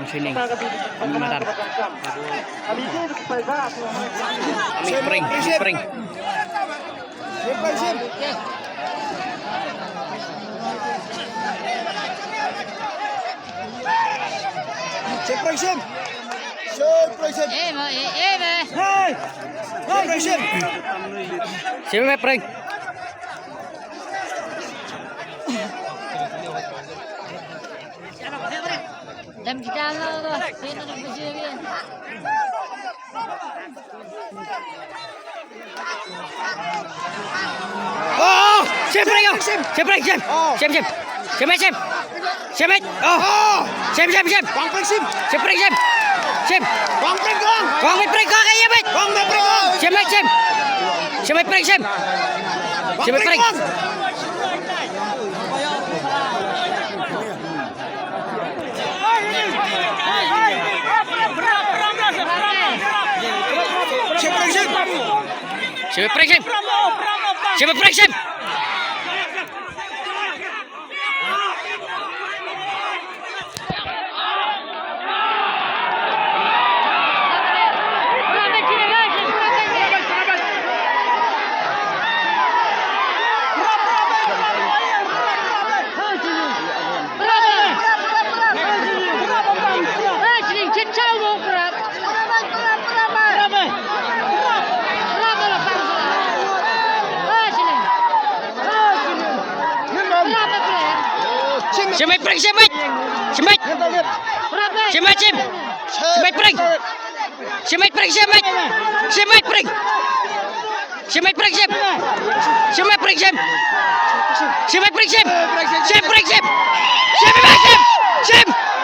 sining. Pangmatan. Spring. Siapa prank? Jam kita tuh, sini nih besi Oh, siapa prank? Siapa prank? Oh, siapa? Quang prank sim. Siapa prank? Quang prank dong. Kong may prank ka kaya bet? Quang may prank dong. Siapa prank? Siapa prank? Siapa prank? Siapa prank? Siapa prank? Siapa prank? Siapa prank?